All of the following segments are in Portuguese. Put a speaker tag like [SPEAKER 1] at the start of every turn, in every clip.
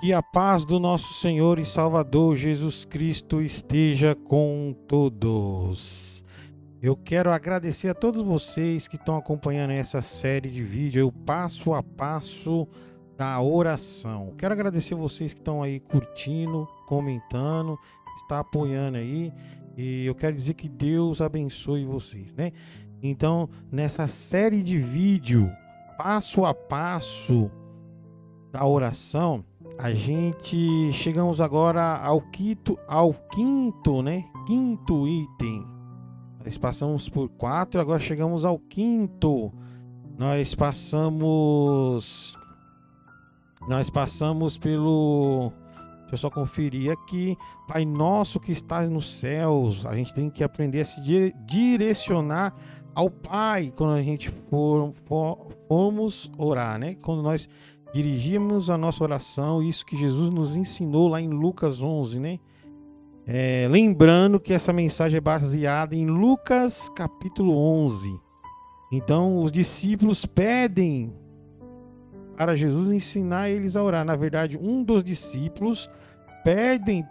[SPEAKER 1] Que a paz do nosso Senhor e Salvador Jesus Cristo esteja com todos. Eu quero agradecer a todos vocês que estão acompanhando essa série de vídeo, o passo a passo da oração. Quero agradecer vocês que estão aí curtindo, comentando, está apoiando aí. E eu quero dizer que Deus abençoe vocês, né? Então, nessa série de vídeo, passo a passo da oração, a gente chegamos agora ao quinto, né? Quinto item. Nós passamos por 4, agora chegamos ao quinto. Nós passamos pelo, deixa eu só conferir aqui. Pai nosso que estás nos céus. A gente tem que aprender a se direcionar ao Pai quando a gente formos orar, né? Quando nós dirigimos a nossa oração, isso que Jesus nos ensinou lá em Lucas 11, né? Lembrando que essa mensagem é baseada em Lucas capítulo 11. Então, os discípulos pedem para Jesus ensinar eles a orar. Na verdade, um dos discípulos pede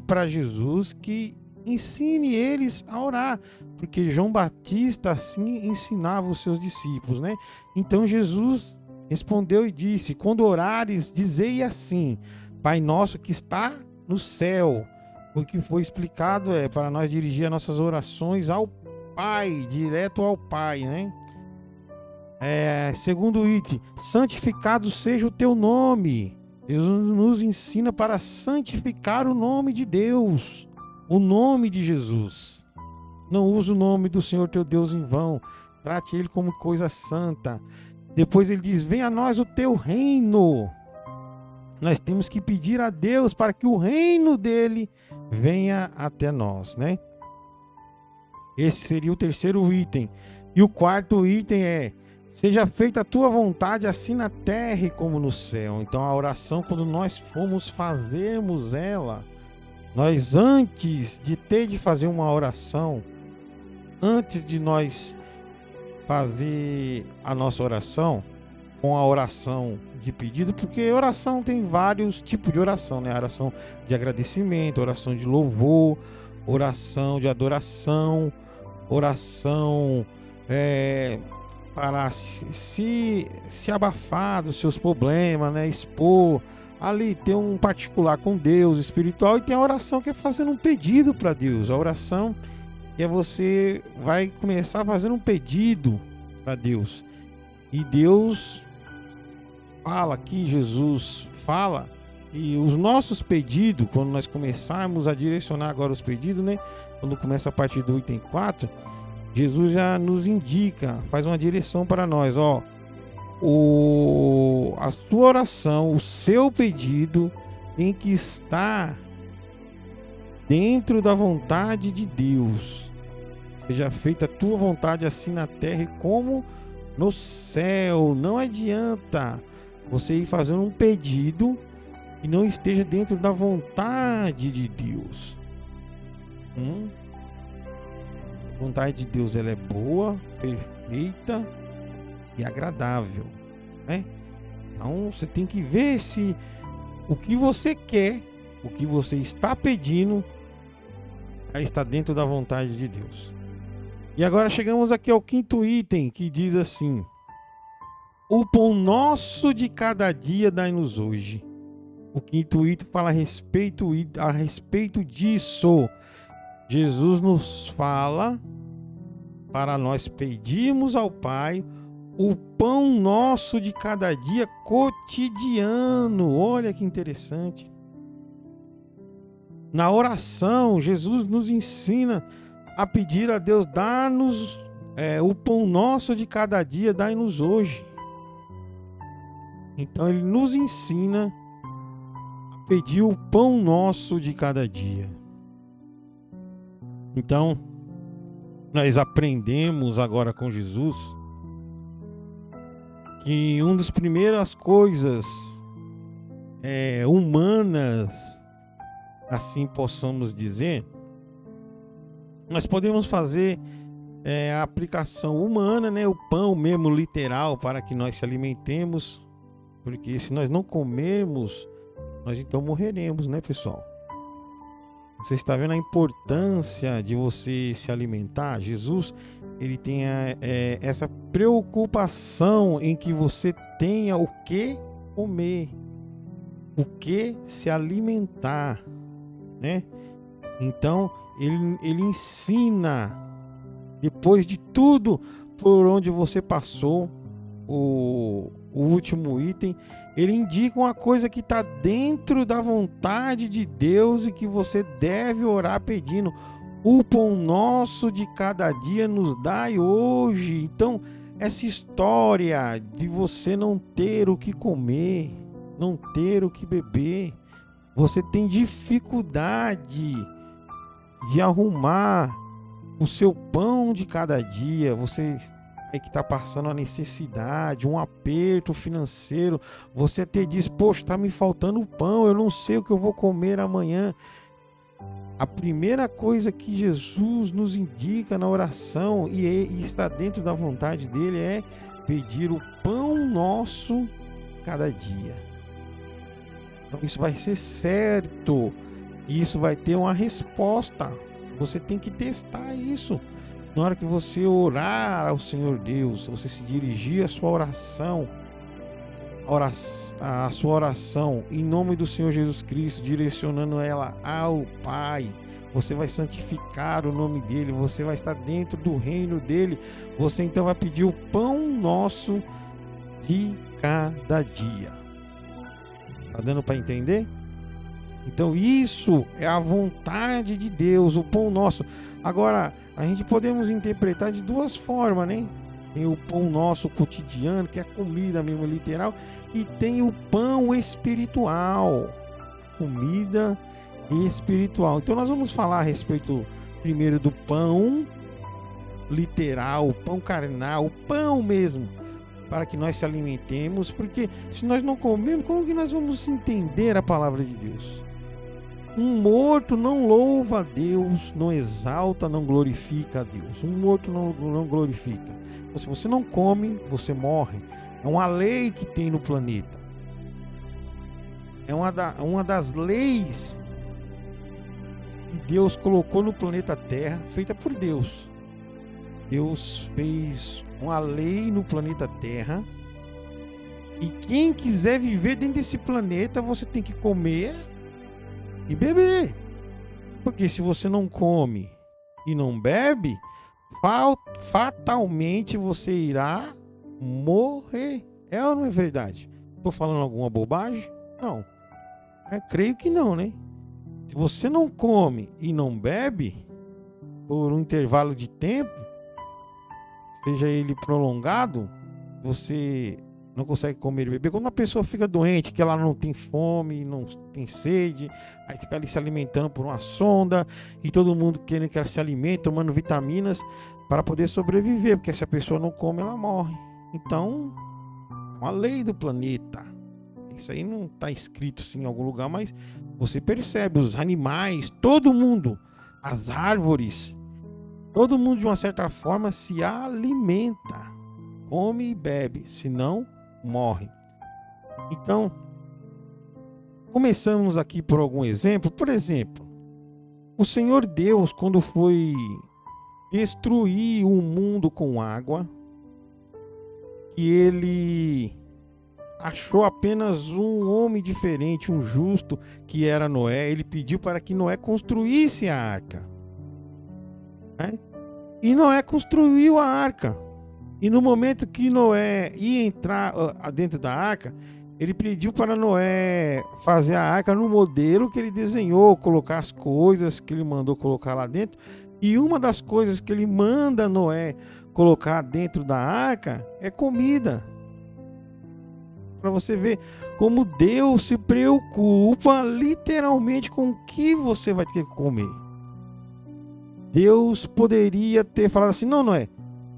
[SPEAKER 1] para Jesus que ensine eles a orar, porque João Batista assim ensinava os seus discípulos, né? Então, Jesus respondeu e disse: quando orares, dizei assim: Pai nosso que está no céu. O que foi explicado é para nós dirigir as nossas orações ao Pai, direto ao Pai, né? Segundo item, santificado seja o teu nome. Jesus nos ensina para santificar o nome de Deus, o nome de Jesus. Não use o nome do Senhor teu Deus em vão. Trate ele como coisa santa. Depois ele diz: venha a nós o teu reino. Nós temos que pedir a Deus para que o reino dele venha até nós, né? Esse seria o terceiro item. E o quarto item é: seja feita a tua vontade, assim na terra como no céu. Então a oração, quando nós fazermos ela, nós antes de fazer uma oração, antes de nós fazer a nossa oração, com a oração de pedido, porque oração tem vários tipos de oração, né? Oração de agradecimento, oração de louvor, oração de adoração, oração para se abafar dos seus problemas, né? Expor, ali tem um particular com Deus, espiritual, e tem a oração que é fazendo um pedido para Deus. A oração que você vai começar fazendo um pedido para Deus, e Deus fala aqui, Jesus fala, e os nossos pedidos, quando nós começarmos a direcionar agora os pedidos, né? Quando começa a partir do item 4, Jesus já nos indica, faz uma direção para nós, ó. A sua oração, o seu pedido tem que estar dentro da vontade de Deus. Seja feita a tua vontade assim na terra como no céu. Não adianta você ir fazendo um pedido que não esteja dentro da vontade de Deus. A vontade de Deus, ela é boa, perfeita e agradável, né? Então você tem que ver se o que você quer, o que você está pedindo, está dentro da vontade de Deus. E agora chegamos aqui ao quinto item, que diz assim: o pão nosso de cada dia dai-nos hoje. O quinto item fala a respeito disso. Jesus nos fala para nós pedirmos ao Pai o pão nosso de cada dia cotidiano. Olha que interessante. Na oração, Jesus nos ensina a pedir a Deus: dá-nos o pão nosso de cada dia, dai-nos hoje. Então ele nos ensina a pedir o pão nosso de cada dia. Então, nós aprendemos agora com Jesus que uma das primeiras coisas humanas, assim possamos dizer, nós podemos fazer a aplicação humana, né? O pão mesmo literal, para que nós se alimentemos, porque se nós não comermos nós então morreremos, né, pessoal? Você está vendo a importância de você se alimentar? Jesus, ele tem essa preocupação em que você tenha o que comer, o que se alimentar, né? Então, ele ensina, depois de tudo por onde você passou, o último item, ele indica uma coisa que está dentro da vontade de Deus e que você deve orar pedindo: o pão nosso de cada dia nos dai hoje. Então, essa história de você não ter o que comer, não ter o que beber, você tem dificuldade de arrumar o seu pão de cada dia, você é que está passando a necessidade, um aperto financeiro, você até diz: poxa, está me faltando pão, eu não sei o que eu vou comer amanhã. A primeira coisa que Jesus nos indica na oração, e está dentro da vontade dele, é pedir o pão nosso cada dia. Então isso vai ser certo, e isso vai ter uma resposta. Você tem que testar isso. Na hora que você orar ao Senhor Deus, você se dirigir à sua oração, a sua oração em nome do Senhor Jesus Cristo, direcionando ela ao Pai, você vai santificar o nome dele, você vai estar dentro do reino dele. Você então vai pedir o pão nosso de cada dia. Tá dando para entender? Então isso é a vontade de Deus, o pão nosso. Agora, a gente podemos interpretar de duas formas, né? Tem o pão nosso cotidiano, que é a comida mesmo literal, e tem o pão espiritual, comida espiritual. Então nós vamos falar a respeito primeiro do pão literal, o pão carnal, o pão mesmo, para que nós se alimentemos, porque se nós não comemos, como que nós vamos entender a palavra de Deus? Um morto não louva a Deus, não exalta, não glorifica a Deus. Um morto não glorifica. Então, se você não come, você morre. É uma lei que tem no planeta. É uma das leis que Deus colocou no planeta Terra, feita por Deus. Deus fez uma lei no planeta Terra. E quem quiser viver dentro desse planeta, você tem que comer e beber. Porque se você não come e não bebe, fatalmente você irá morrer. É ou não é verdade? Estou falando alguma bobagem? Não. Creio que não, né? Se você não come e não bebe por um intervalo de tempo, seja ele prolongado, você não consegue comer e beber. Quando uma pessoa fica doente, que ela não tem fome, não tem sede, aí fica ali se alimentando por uma sonda, e todo mundo querendo que ela se alimente, tomando vitaminas para poder sobreviver, porque se a pessoa não come, ela morre. Então, é uma lei do planeta. Isso aí não está escrito assim, em algum lugar, mas você percebe, os animais, todo mundo, as árvores, todo mundo de uma certa forma se alimenta, come e bebe, senão morre. Então, começamos aqui por algum exemplo. Por exemplo, o Senhor Deus, quando foi destruir o mundo com água, que ele achou apenas um homem diferente, um justo, que era Noé. Ele pediu para que Noé construísse a arca, né? E Noé construiu a arca. E no momento que Noé ia entrar dentro da arca, ele pediu para Noé fazer a arca no modelo que ele desenhou, colocar as coisas que ele mandou colocar lá dentro. E uma das coisas que ele manda Noé colocar dentro da arca é comida. Para você ver como Deus se preocupa literalmente com o que você vai ter que comer. Deus poderia ter falado assim: não, Noé,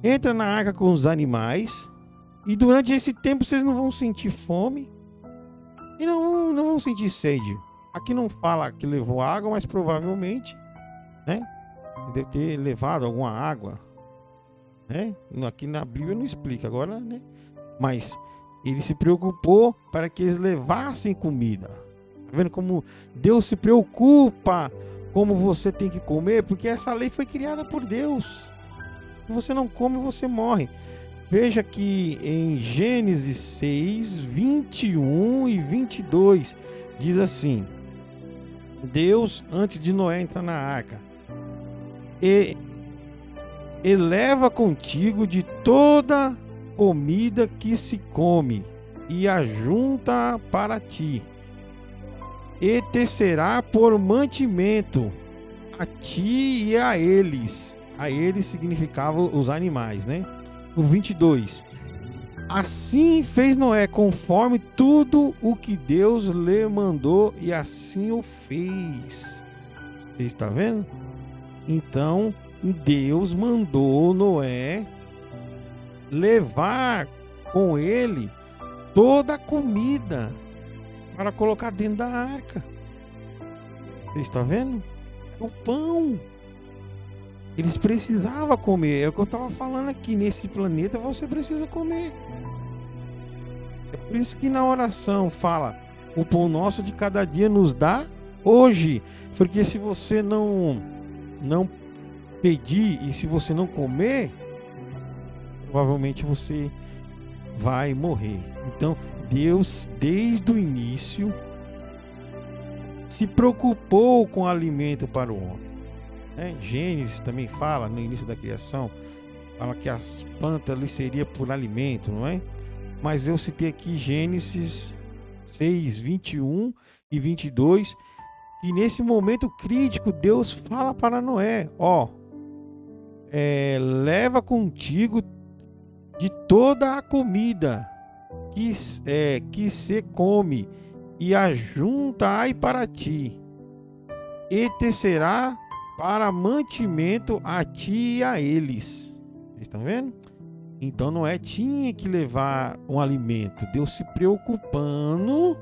[SPEAKER 1] entra na arca com os animais e durante esse tempo vocês não vão sentir fome e não vão sentir sede. Aqui não fala que levou água, mas provavelmente, né, deve ter levado alguma água, né? Aqui na Bíblia não explica agora, né? Mas ele se preocupou para que eles levassem comida. Tá vendo como Deus se preocupa como você tem que comer? Porque essa lei foi criada por Deus. Se você não come, você morre. Veja que em Gênesis 6, 21 e 22 diz assim: Deus, antes de Noé entrar na arca, e leva contigo de toda comida que se come e ajunta para ti, e te será por mantimento a ti e a eles. A eles significava os animais, né? O 22. Assim fez Noé conforme tudo o que Deus lhe mandou, e assim o fez. Você está vendo? Então Deus mandou Noé levar com ele toda a comida para colocar dentro da arca. Você está vendo? O pão. Eles precisavam comer. É o que eu estava falando aqui. Nesse planeta você precisa comer. É por isso que na oração fala: o pão nosso de cada dia nos dá hoje. Porque se você não pedir e se você não comer, provavelmente você vai morrer. Então Deus, desde o início, se preocupou com o alimento para o homem. Gênesis também fala, no início da criação, fala que as plantas lhe seria por alimento, não é? Mas eu citei aqui Gênesis 6, 21 e 22, e nesse momento crítico Deus fala para Noé: leva contigo de toda a comida que se come, e ajuntai para ti, e te será para mantimento a ti e a eles. Vocês estão vendo? Então Noé tinha que levar um alimento. Deus se preocupando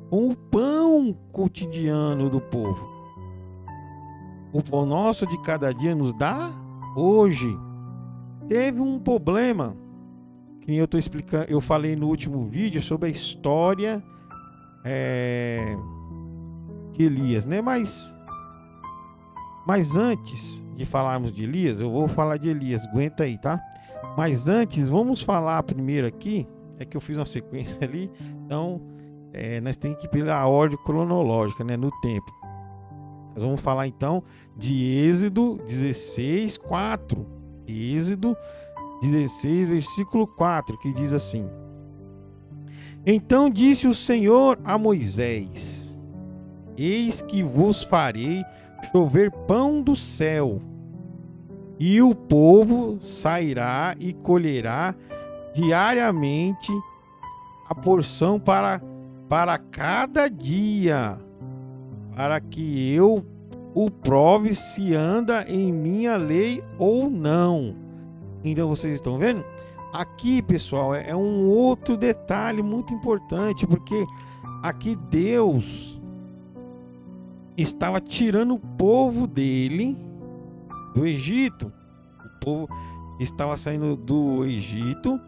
[SPEAKER 1] com o pão cotidiano do povo. O pão nosso de cada dia nos dá hoje. Teve um problema que eu estou explicando. Eu falei no último vídeo sobre a história de Elias, né? Mas antes de falarmos de Elias, eu vou falar de Elias. Aguenta aí, tá? Mas antes, vamos falar primeiro aqui. É que eu fiz uma sequência ali. Então, nós temos que ir pela ordem cronológica, né? No tempo. Nós vamos falar então de Êxodo 16, 4. Êxodo 16, versículo 4, que diz assim: Então disse o Senhor a Moisés: Eis que vos farei chover pão do céu, e o povo sairá e colherá diariamente a porção para cada dia, para que eu o prove se anda em minha lei ou não. Então vocês estão vendo? Aqui, pessoal, é um outro detalhe muito importante, porque aqui Deus estava tirando o povo dele do Egito. O povo estava saindo do Egito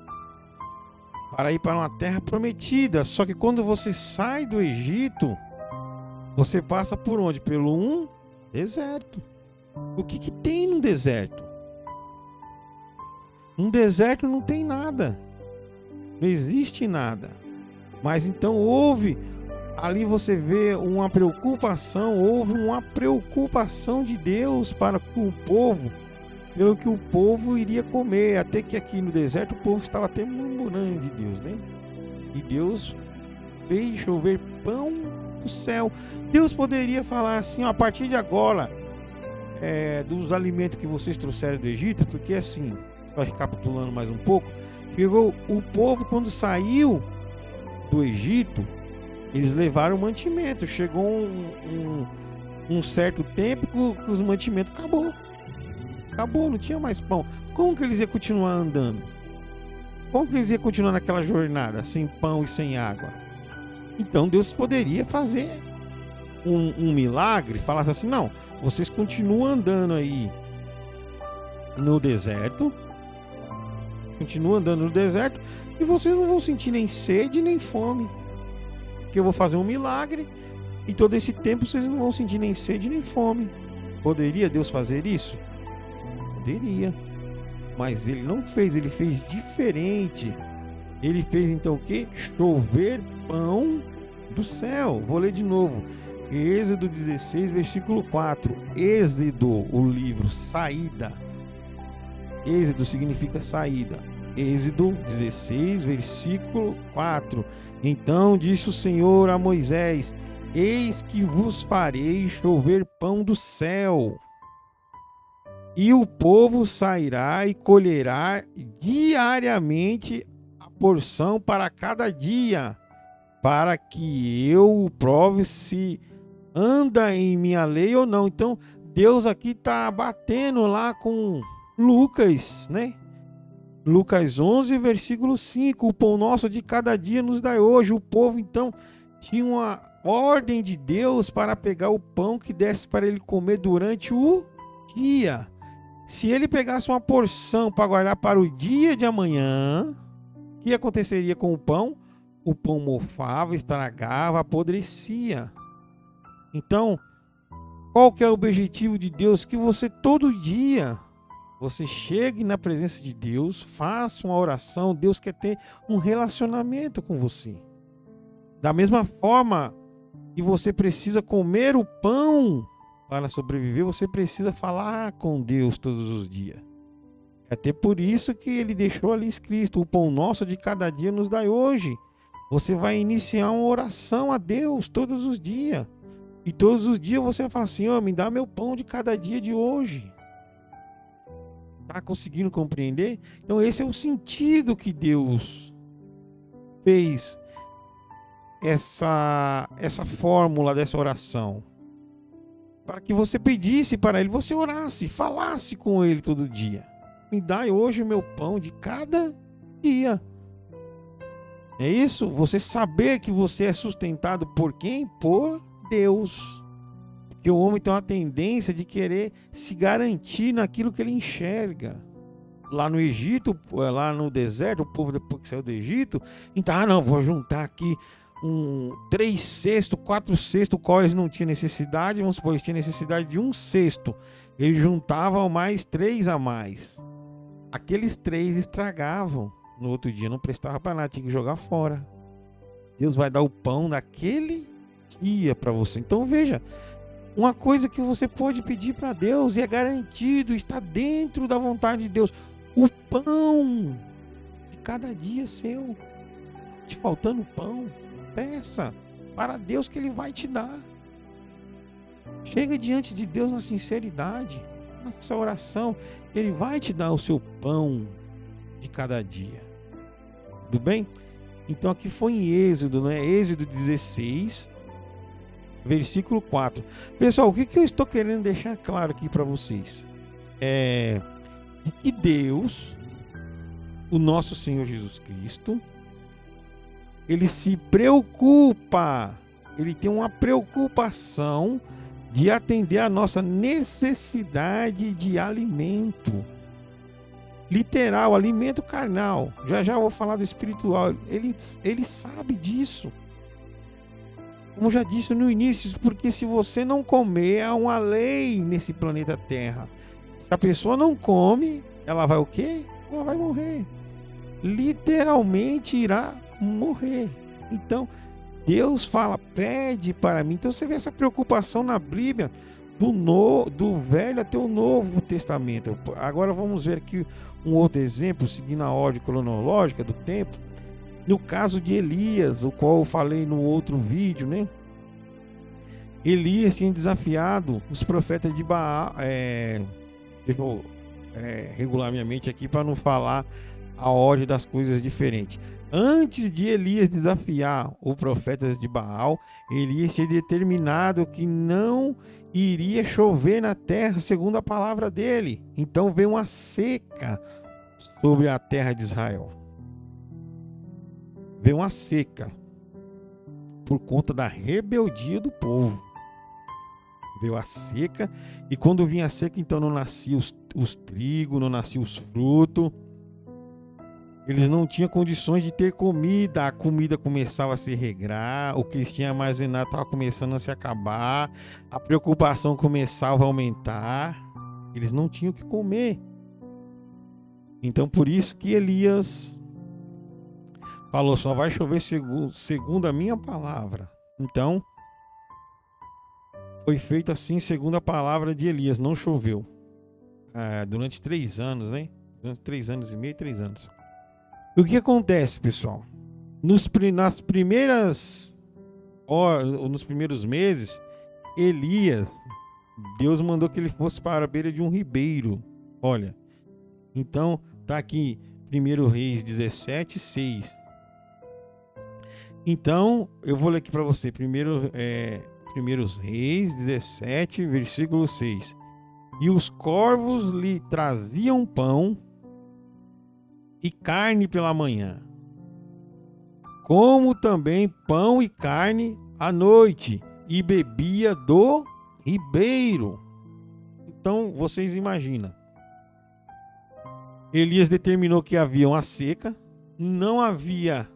[SPEAKER 1] para ir para uma terra prometida. Só que quando você sai do Egito, você passa por onde? Pelo um deserto. O que tem no deserto? Um deserto não tem nada. Não existe nada. Mas então houve, ali você vê uma preocupação, houve uma preocupação de Deus para com o povo, pelo que o povo iria comer. Até que aqui no deserto o povo estava até murmurando de Deus, né? E Deus fez chover pão do céu. Deus poderia falar assim: a partir de agora, dos alimentos que vocês trouxeram do Egito, porque assim, só recapitulando mais um pouco, pegou o povo quando saiu do Egito, eles levaram mantimento. Chegou um certo tempo que os mantimentos acabou, não tinha mais pão. Como que eles iam continuar andando? Como que eles iam continuar naquela jornada sem pão e sem água? Então Deus poderia fazer um milagre, falasse assim: não, vocês continuam andando aí no deserto, e vocês não vão sentir nem sede nem fome, porque eu vou fazer um milagre Em todo esse tempo vocês não vão sentir nem sede nem fome. Poderia Deus fazer isso? Poderia. Mas ele não fez, ele fez diferente. Ele fez então o quê? Chover pão do céu. Vou ler de novo. Êxodo 16, versículo 4. Êxodo, o livro, saída. Êxodo significa saída. Êxodo 16, versículo 4. Então disse o Senhor a Moisés: eis que vos farei chover pão do céu, e o povo sairá e colherá diariamente a porção para cada dia, para que eu o prove se anda em minha lei ou não. Então Deus aqui está batendo lá com Lucas, né? Lucas 11, versículo 5. O pão nosso de cada dia nos dai hoje. O povo então tinha uma ordem de Deus para pegar o pão que desse para ele comer durante o dia. Se ele pegasse uma porção para guardar para o dia de amanhã, o que aconteceria com o pão? O pão mofava, estragava, apodrecia. Então, qual que é o objetivo de Deus? Que você todo dia você chegue na presença de Deus, faça uma oração. Deus quer ter um relacionamento com você. Da mesma forma que você precisa comer o pão para sobreviver, você precisa falar com Deus todos os dias. É até por isso que ele deixou ali escrito: o pão nosso de cada dia nos dai hoje. Você vai iniciar uma oração a Deus todos os dias. E todos os dias você vai falar: Senhor, me dá meu pão de cada dia de hoje. Está conseguindo compreender? Então esse é o sentido que Deus fez essa fórmula dessa oração. Para que você pedisse para Ele, você orasse, falasse com Ele todo dia. Me dá hoje o meu pão de cada dia. É isso? Você saber que você é sustentado por quem? Por Deus. Porque o homem tem uma tendência de querer se garantir naquilo que ele enxerga. Lá no Egito, lá no deserto, o povo depois que saiu do Egito, então, não, vou juntar aqui 3 cestos, 4 cestos, qual eles não tinham necessidade. Vamos supor, eles tinham necessidade de 1 cesto. Eles juntavam mais 3 a mais. Aqueles 3 estragavam. No outro dia não prestava para nada, tinha que jogar fora. Deus vai dar o pão naquele dia para você. Então veja, uma coisa que você pode pedir para Deus e é garantido, está dentro da vontade de Deus. O pão de cada dia seu. Te faltando pão, peça para Deus que Ele vai te dar. Chega diante de Deus na sinceridade, faça essa oração, Ele vai te dar o seu pão de cada dia. Tudo bem? Então aqui foi em Êxodo, né? Êxodo 16, versículo 4. Pessoal, o que eu estou querendo deixar claro aqui para vocês? De que Deus, o nosso Senhor Jesus Cristo, Ele se preocupa, Ele tem uma preocupação de atender a nossa necessidade de alimento. Literal, alimento carnal. Já eu vou falar do espiritual. Ele sabe disso. Como já disse no início, porque se você não comer, há uma lei nesse planeta Terra. Se a pessoa não come, ela vai o quê? Ela vai morrer. Literalmente irá morrer. Então, Deus fala, pede para mim. Então você vê essa preocupação na Bíblia, do Velho até o Novo Testamento. Agora vamos ver aqui um outro exemplo, seguindo a ordem cronológica do tempo. No caso de Elias, o qual eu falei no outro vídeo, né? Elias tinha desafiado os profetas de Baal. Deixa eu regular minha mente aqui para não falar a ordem das coisas diferentes. Antes de Elias desafiar os profetas de Baal, Elias tinha determinado que não iria chover na terra segundo a palavra dele. Então veio uma seca sobre a terra de Israel. Veio uma seca por conta da rebeldia do povo. Veio a seca, e quando vinha a seca, então não nascia os trigos, não nascia os frutos. Eles não tinham condições de ter comida. A comida começava a se regrar. O que eles tinham armazenado estava começando a se acabar. A preocupação começava a aumentar. Eles não tinham o que comer. Então, por isso que Elias falou: só vai chover segundo a minha palavra. Então, foi feito assim segundo a palavra de Elias. Não choveu. Durante 3 anos, né? Durante 3 anos e meio, 3 anos. O que acontece, pessoal? Nas primeiras horas, ou nos primeiros meses, Elias, Deus mandou que ele fosse para a beira de um ribeiro. Olha, então tá aqui 1 Reis 17, 6. Então, eu vou ler aqui para você, 1 Reis 17, versículo 6. E os corvos lhe traziam pão e carne pela manhã, como também pão e carne à noite, e bebia do ribeiro. Então, vocês imaginam. Elias determinou que havia uma seca, não havia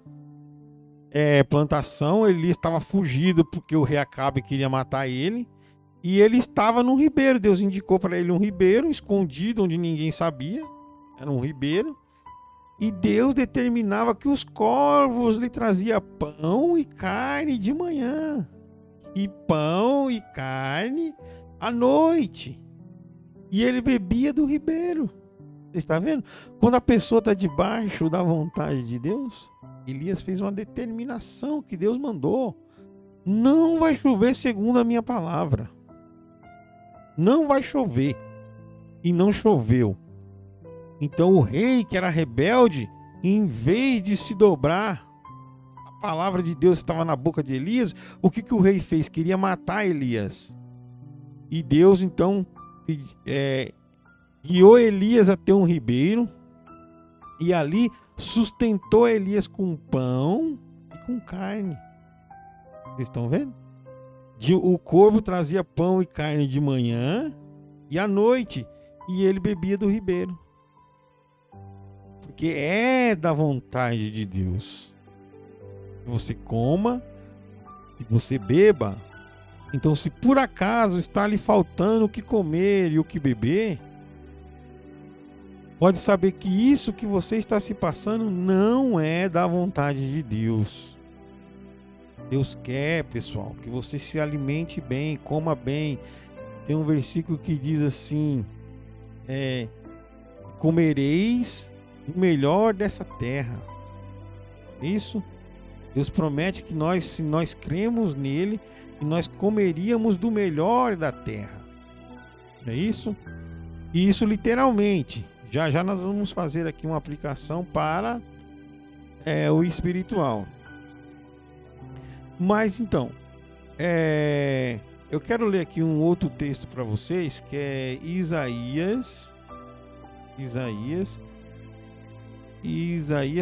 [SPEAKER 1] plantação. Elias estava fugido porque o rei Acabe queria matar ele, e ele estava num ribeiro. Deus indicou para ele um ribeiro escondido onde ninguém sabia. Era um ribeiro. E Deus determinava que os corvos lhe traziam pão e carne de manhã, e pão e carne à noite, e ele bebia do ribeiro. Você está vendo? Quando a pessoa está debaixo da vontade de Deus, Elias fez uma determinação que Deus mandou: não vai chover segundo a minha palavra. Não vai chover. E não choveu. Então o rei, que era rebelde, em vez de se dobrar, a palavra de Deus estava na boca de Elias. O que o rei fez? Queria matar Elias. E Deus então guiou Elias até um ribeiro, e ali sustentou Elias com pão e com carne. Vocês estão vendo? O corvo trazia pão e carne de manhã e à noite, e ele bebia do ribeiro. Porque é da vontade de Deus que você coma e você beba. Então, se por acaso está lhe faltando o que comer e o que beber, pode saber que isso que você está se passando não é da vontade de Deus. Deus quer, pessoal, que você se alimente bem, coma bem. Tem um versículo que diz assim: comereis o melhor dessa terra. Isso, Deus promete que se nós cremos nele, que nós comeríamos do melhor da terra. É isso? E isso literalmente. Já nós vamos fazer aqui uma aplicação para o espiritual. Mas então, eu quero ler aqui um outro texto para vocês, que é Isaías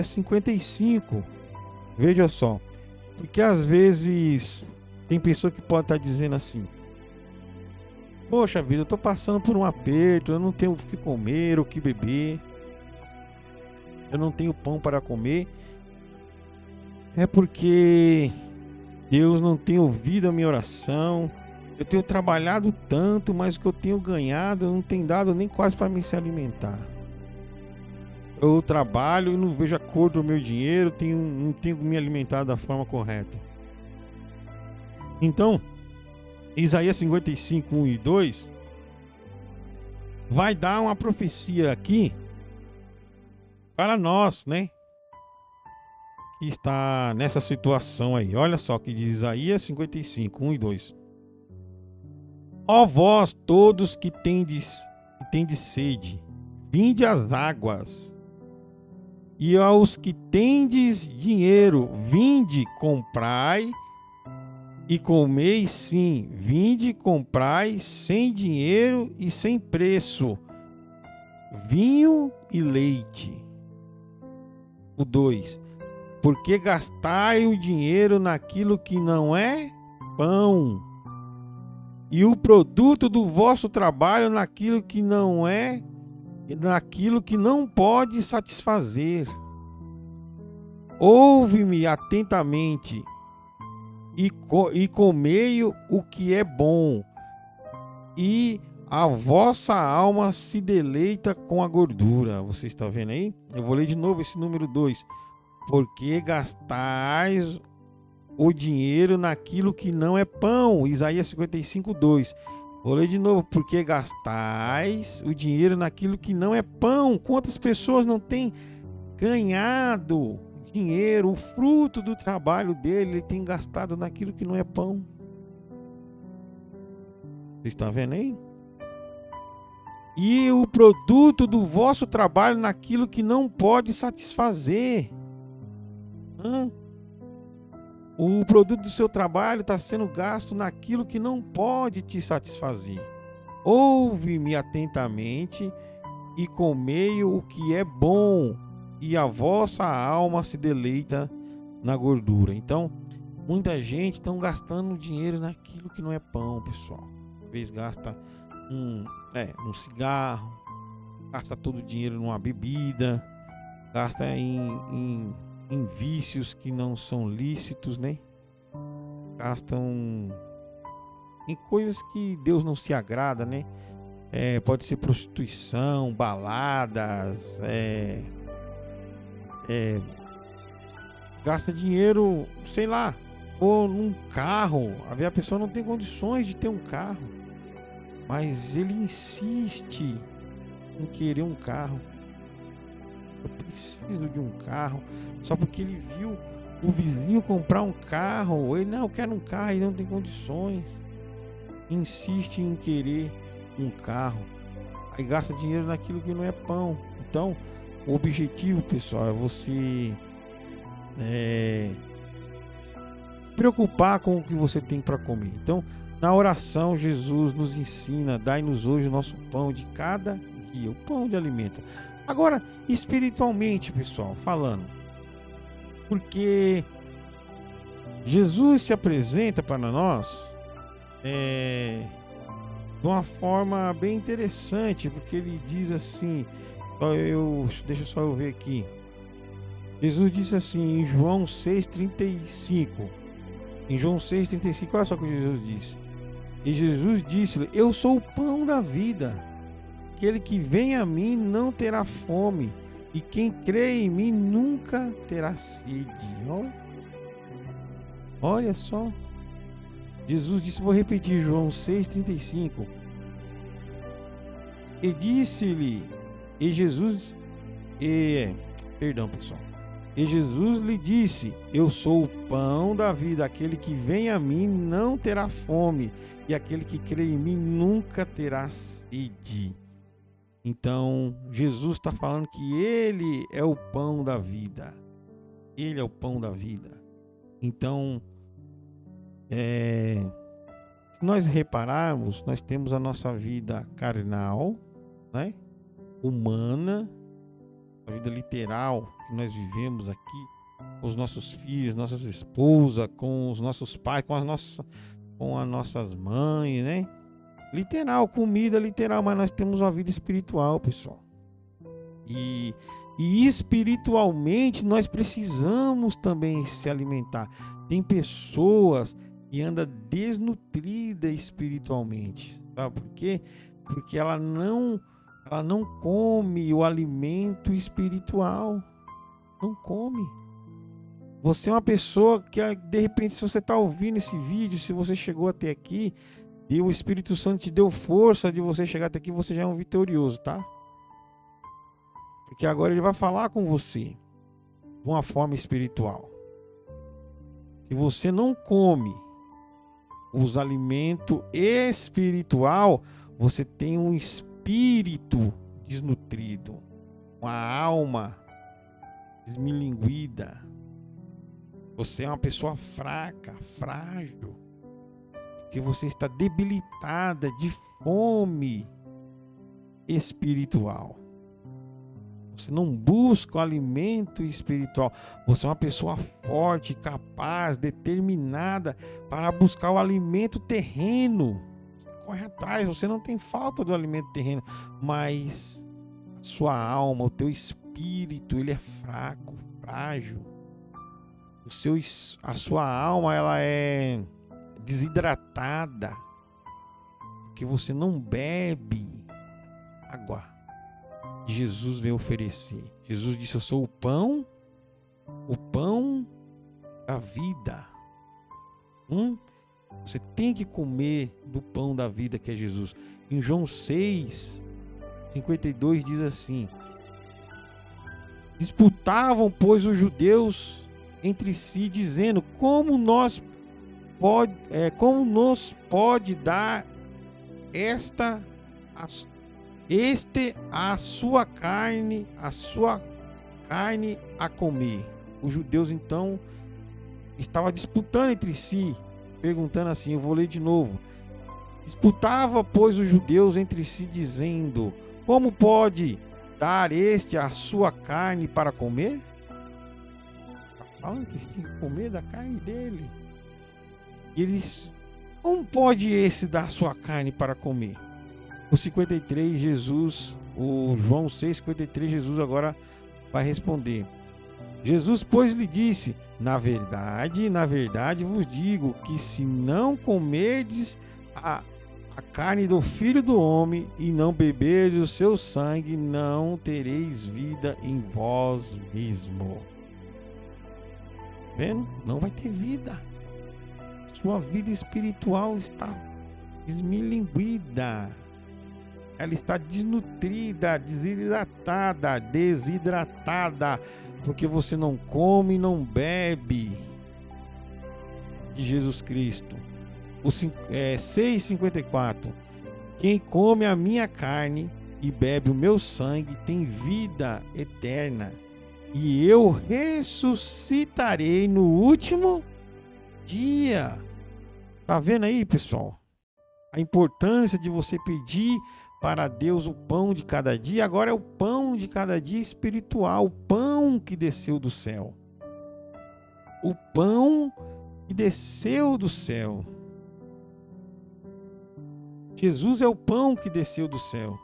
[SPEAKER 1] 55. Veja só, porque às vezes tem pessoa que pode estar dizendo assim: poxa vida, eu estou passando por um aperto, eu não tenho o que comer, o que beber, eu não tenho pão para comer. É porque Deus não tem ouvido a minha oração. Eu tenho trabalhado tanto, mas o que eu tenho ganhado não tem dado nem quase para me se alimentar. Eu trabalho e não vejo a cor do meu dinheiro, não tenho me alimentado da forma correta. Então, Isaías 55, 1 e 2 vai dar uma profecia aqui para nós, né? Que está nessa situação aí. Olha só o que diz Isaías 55, 1 e 2. Ó vós todos que tendes sede, vinde às águas. E aos que tendes dinheiro, vinde, comprai e comei, sim. Vinde, comprai, sem dinheiro e sem preço, vinho e leite. O 2. Porque gastai o dinheiro naquilo que não é pão, e o produto do vosso trabalho naquilo que não pode satisfazer. Ouve-me atentamente e comei o que é bom, e a vossa alma se deleita com a gordura. Você está vendo aí? Eu vou ler de novo esse número 2. Porque gastais o dinheiro naquilo que não é pão. Isaías 55:2. Vou ler de novo. Porque gastais o dinheiro naquilo que não é pão. Quantas pessoas não têm ganhado dinheiro, o fruto do trabalho dele, ele tem gastado naquilo que não é pão? Você está vendo aí? E o produto do vosso trabalho naquilo que não pode satisfazer. O produto do seu trabalho está sendo gasto naquilo que não pode te satisfazer. Ouve-me atentamente e comei o que é bom, e a vossa alma se deleita na gordura. Então, muita gente está gastando dinheiro naquilo que não é pão, pessoal. Às vezes gasta num cigarro, gasta todo o dinheiro numa bebida, gasta em vícios que não são lícitos, né? Gastam em coisas que Deus não se agrada, né? Pode ser prostituição, baladas, gasta dinheiro, sei lá, ou num carro. A pessoa não tem condições de ter um carro, mas ele insiste em querer um carro. Eu preciso de um carro, só porque ele viu o vizinho comprar um carro. Ele, não, eu quero um carro, ele não tem condições. Insiste em querer um carro. Aí gasta dinheiro naquilo que não é pão. Então, o objetivo, pessoal, é você se preocupar com o que você tem para comer. Então, na oração, Jesus nos ensina: dai-nos hoje o nosso pão de cada dia, o pão de alimento. Agora, espiritualmente, pessoal, falando, porque Jesus se apresenta para nós de uma forma bem interessante, porque ele diz assim, deixa só eu ver aqui. Jesus disse assim em João 6,35. Em João 6,35, olha só o que Jesus disse. E Jesus disse-lhe: eu sou o pão da vida. Aquele que vem a mim não terá fome, e quem crê em mim nunca terá sede. Olha só. Jesus disse, vou repetir, João 6,35. E disse-lhe, perdão, pessoal. E Jesus lhe disse: eu sou o pão da vida. Aquele que vem a mim não terá fome, e aquele que crê em mim nunca terá sede. Então, Jesus está falando que Ele é o pão da vida. Ele é o pão da vida. Então, se nós repararmos, nós temos a nossa vida carnal, né? Humana, a vida literal que nós vivemos aqui, com os nossos filhos, nossas esposas, com os nossos pais, com as nossas mães, né? Literal, comida literal, mas nós temos uma vida espiritual, pessoal. E espiritualmente nós precisamos também se alimentar. Tem pessoas que andam desnutridas espiritualmente. Sabe por quê? Porque ela não come o alimento espiritual. Não come. Você é uma pessoa que, de repente, se você está ouvindo esse vídeo, se você chegou até aqui, e o Espírito Santo te deu força de você chegar até aqui, você já é um vitorioso, tá? Porque agora ele vai falar com você de uma forma espiritual. Se você não come os alimentos espiritual, você tem um espírito desnutrido, uma alma desmilinguida. Você é uma pessoa fraca, frágil, que você está debilitada de fome espiritual. Você não busca o alimento espiritual. Você é uma pessoa forte, capaz, determinada para buscar o alimento terreno. Você corre atrás, você não tem falta do alimento terreno, mas a sua alma, o teu espírito, ele é fraco, frágil. a sua alma ela é desidratada, porque você não bebe água que Jesus veio oferecer. Jesus disse: eu sou o pão da vida. Você tem que comer do pão da vida que é Jesus. Em João 6:52 diz assim: disputavam, pois, os judeus entre si, dizendo: como nos pode dar a sua carne a comer? Os judeus então estavam disputando entre si, perguntando assim, eu vou ler de novo. Disputava, pois, os judeus entre si, dizendo: como pode dar a sua carne para comer? Está falando que tem que comer da carne dele. E eles: como pode esse dar a sua carne para comer? O 53, o João 6:53, Jesus agora vai responder. Jesus, pois, lhe disse: na verdade vos digo que se não comerdes a carne do Filho do Homem e não beberdes o seu sangue, não tereis vida em vós mesmo. Vendo? Não vai ter vida. Sua vida espiritual está desmilinguida. Ela está desnutrida, desidratada, porque você não come e não bebe de Jesus Cristo. O 6:54: quem come a minha carne e bebe o meu sangue tem vida eterna, e eu ressuscitarei no último dia. Tá vendo aí, pessoal? A importância de você pedir para Deus o pão de cada dia. Agora é o pão de cada dia espiritual, o pão que desceu do céu. O pão que desceu do céu. Jesus é o pão que desceu do céu.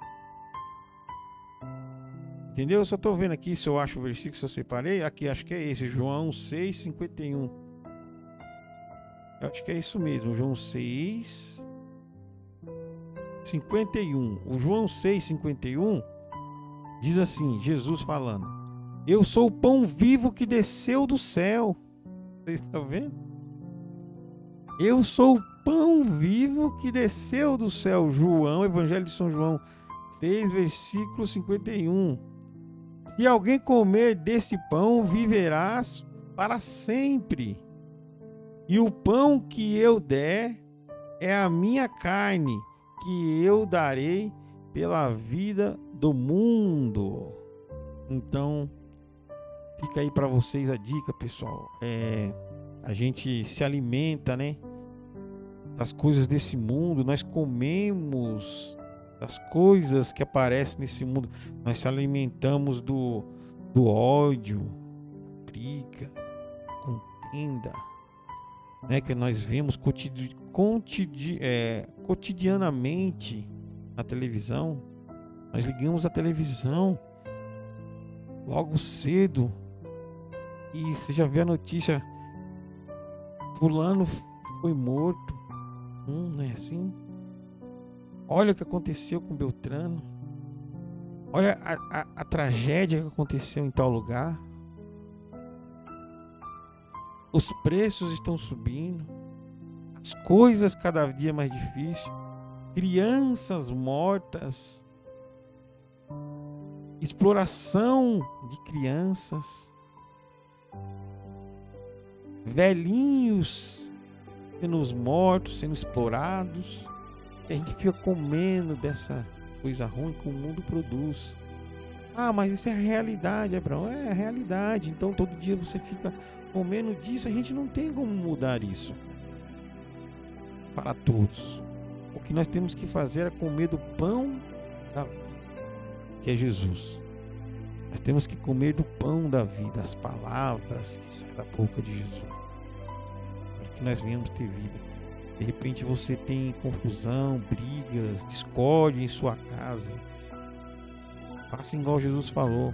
[SPEAKER 1] Entendeu? Eu só estou vendo aqui se eu acho o versículo, se eu separei. Aqui, acho que é esse, João 6:51. Eu acho que é isso mesmo, João 6:51. O João 6:51 diz assim, Jesus falando: eu sou o pão vivo que desceu do céu. Vocês estão vendo? Eu sou o pão vivo que desceu do céu. João, Evangelho de São João 6, versículo 51. Se alguém comer desse pão, viverás para sempre. E o pão que eu der é a minha carne, que eu darei pela vida do mundo. Então, fica aí para vocês a dica, pessoal. A gente se alimenta, né, das coisas desse mundo. Nós comemos das coisas que aparecem nesse mundo. Nós se alimentamos do ódio, da briga, da contenda, né, que nós vemos cotidianamente na televisão. Nós ligamos a televisão logo cedo e você já vê a notícia: fulano foi morto. Não é assim? Olha o que aconteceu com Beltrano. Olha a tragédia que aconteceu em tal lugar. Os preços estão subindo. As coisas cada dia mais difíceis. Crianças mortas. Exploração de crianças. Velhinhos sendo mortos, sendo explorados. E a gente fica comendo dessa coisa ruim que o mundo produz. Ah, mas isso é a realidade, Abraão. É a realidade. Então todo dia você fica comendo disso. A gente não tem como mudar isso para todos. O que nós temos que fazer é comer do pão da vida, que é Jesus. Nós temos que comer do pão da vida, as palavras que saem da boca de Jesus, para que nós venhamos ter vida. De repente você tem confusão, brigas, discórdia em sua casa. Faça igual Jesus falou: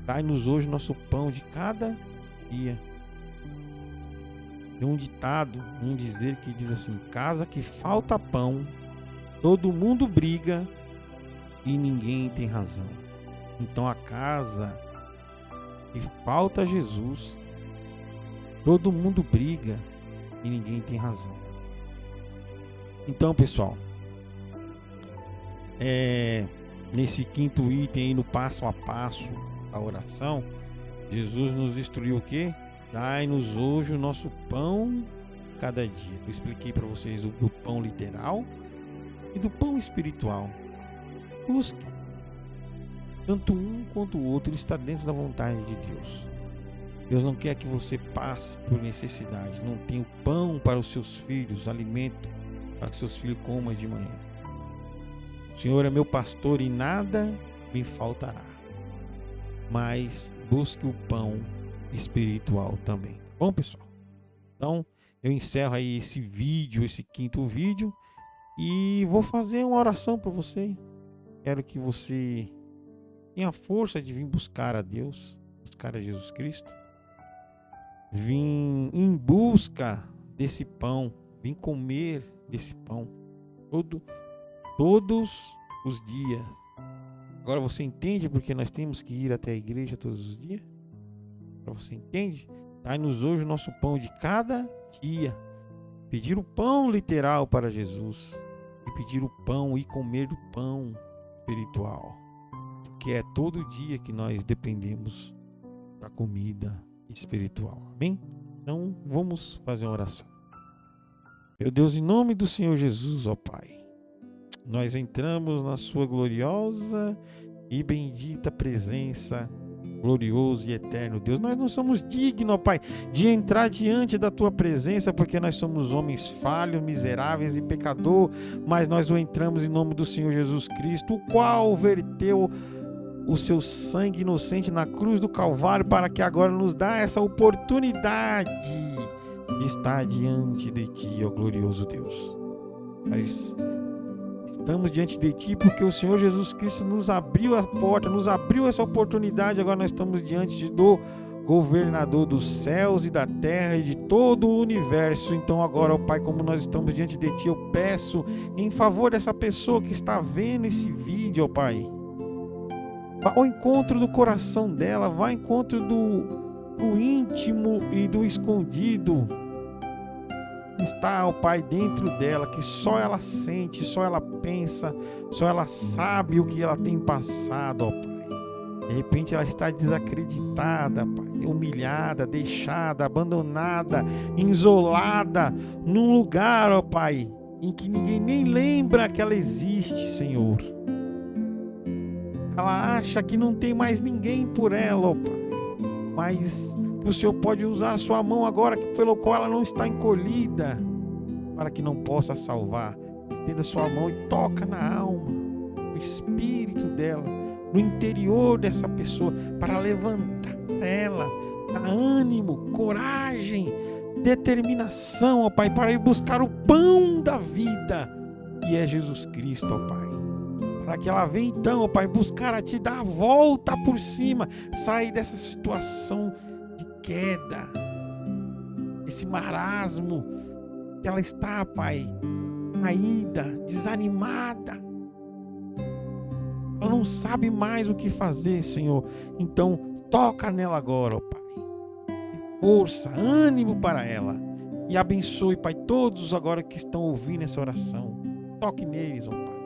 [SPEAKER 1] dai-nos hoje nosso pão de cada dia. Tem um ditado, um dizer que diz assim: casa que falta pão, todo mundo briga e ninguém tem razão. Então a casa que falta Jesus, todo mundo briga e ninguém tem razão. Então, pessoal, nesse quinto item aí, no passo a passo da oração, Jesus nos instruiu o quê? Dai-nos hoje o nosso pão cada dia. Eu expliquei para vocês do pão literal e do pão espiritual. Busque. Tanto um quanto o outro, ele está dentro da vontade de Deus. Deus não quer que você passe por necessidade. Não tenha pão para os seus filhos, alimento para que seus filhos comam de manhã. O Senhor é meu pastor e nada me faltará. Mas busque o pão espiritual também. Tá bom, pessoal? Então, eu encerro aí esse vídeo, esse quinto vídeo, e vou fazer uma oração para você. Quero que você tenha a força de vir buscar a Deus, buscar a Jesus Cristo. Vim em busca desse pão, vim comer desse pão todos os dias. Agora você entende porque nós temos que ir até a igreja todos os dias? Agora você entende? Dai-nos hoje o nosso pão de cada dia. Pedir o pão literal para Jesus e pedir o pão e comer do pão espiritual, porque é todo dia que nós dependemos da comida espiritual. Amém? Então vamos fazer uma oração. Meu Deus, em nome do Senhor Jesus, ó Pai, nós entramos na sua gloriosa e bendita presença, glorioso e eterno Deus. Nós não somos dignos, ó Pai, de entrar diante da tua presença, porque nós somos homens falhos, miseráveis e pecador, mas nós o entramos em nome do Senhor Jesus Cristo, o qual verteu o seu sangue inocente na cruz do Calvário, para que agora nos dá essa oportunidade de estar diante de ti, ó glorioso Deus. Nós estamos diante de ti porque o Senhor Jesus Cristo nos abriu a porta, nos abriu essa oportunidade. Agora nós estamos diante do governador dos céus e da terra e de todo o universo. Então agora, ó Pai, como nós estamos diante de ti, eu peço em favor dessa pessoa que está vendo esse vídeo, ó Pai, vá ao encontro do coração dela, vá ao encontro do íntimo e do escondido. Está, ó Pai, dentro dela, que só ela sente, só ela pensa, só ela sabe o que ela tem passado, ó Pai. De repente ela está desacreditada, Pai, humilhada, deixada, abandonada, isolada, num lugar, ó Pai, em que ninguém nem lembra que ela existe, Senhor. Ela acha que não tem mais ninguém por ela, ó Pai, mas que o Senhor pode usar a sua mão agora, pelo qual ela não está encolhida, para que não possa salvar. Estenda a sua mão e toca na alma, no espírito dela, no interior dessa pessoa, para levantar ela, dar ânimo, coragem, determinação, ó Pai, para ir buscar o pão da vida, que é Jesus Cristo, ó Pai. Para que ela venha então, ó Pai, buscar a Ti, dar a volta por cima, sair dessa situação de queda, esse marasmo que ela está, Pai, caída, desanimada. Ela não sabe mais o que fazer, Senhor. Então, toca nela agora, ó Pai. Força, ânimo para ela. E abençoe, Pai, todos agora que estão ouvindo essa oração. Toque neles, ó Pai.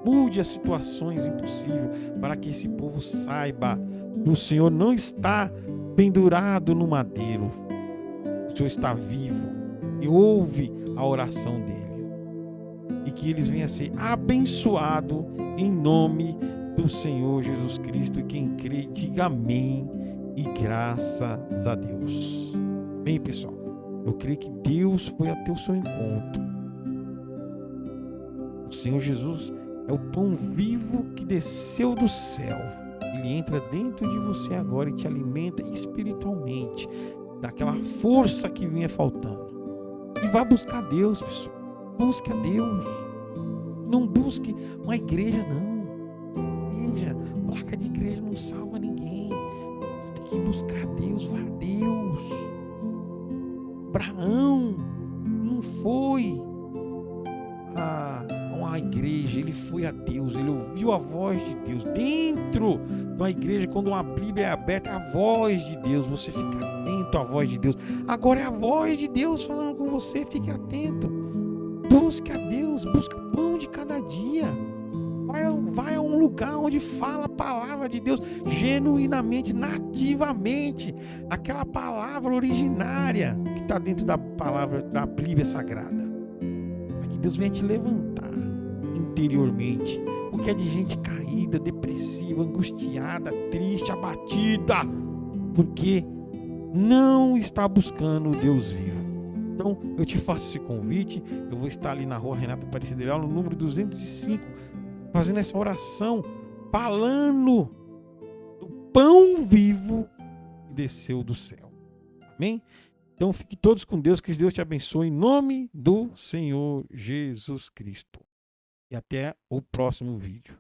[SPEAKER 1] Mude as situações impossíveis para que esse povo saiba que o Senhor não está pendurado no madeiro. O Senhor está vivo e ouve a oração dele. E que eles venham a ser abençoados em nome do Senhor Jesus Cristo. E quem crê, diga amém e graças a Deus. Amém, pessoal? Eu creio que Deus foi até o seu encontro. O Senhor Jesus é o pão vivo que desceu do céu. Ele entra dentro de você agora e te alimenta espiritualmente, daquela força que vinha faltando. E vá buscar Deus, pessoal. Busque a Deus. Não busque uma igreja, não. Igreja, placa de igreja não salva ninguém. Você tem que buscar Deus. Vá a Deus. Abraão não foi a uma igreja, ele foi a Deus, ele ouviu a voz de Deus. Dentro de uma igreja, quando uma Bíblia é aberta, é a voz de Deus, você fica atento à voz de Deus. Agora é a voz de Deus falando com você, fique atento. Busque a Deus, busque o pão de cada dia. Vai a um lugar onde fala a palavra de Deus genuinamente, nativamente, aquela palavra originária que está dentro da palavra da Bíblia Sagrada. Para que Deus venha te levantar interiormente, porque é de gente caída, depressiva, angustiada, triste, abatida, porque não está buscando o Deus vivo. Então, eu te faço esse convite. Eu vou estar ali na rua Renata Aparecida Leal, no número 205, fazendo essa oração, falando do pão vivo que desceu do céu. Amém? Então, fiquem todos com Deus, que Deus te abençoe, em nome do Senhor Jesus Cristo. E até o próximo vídeo.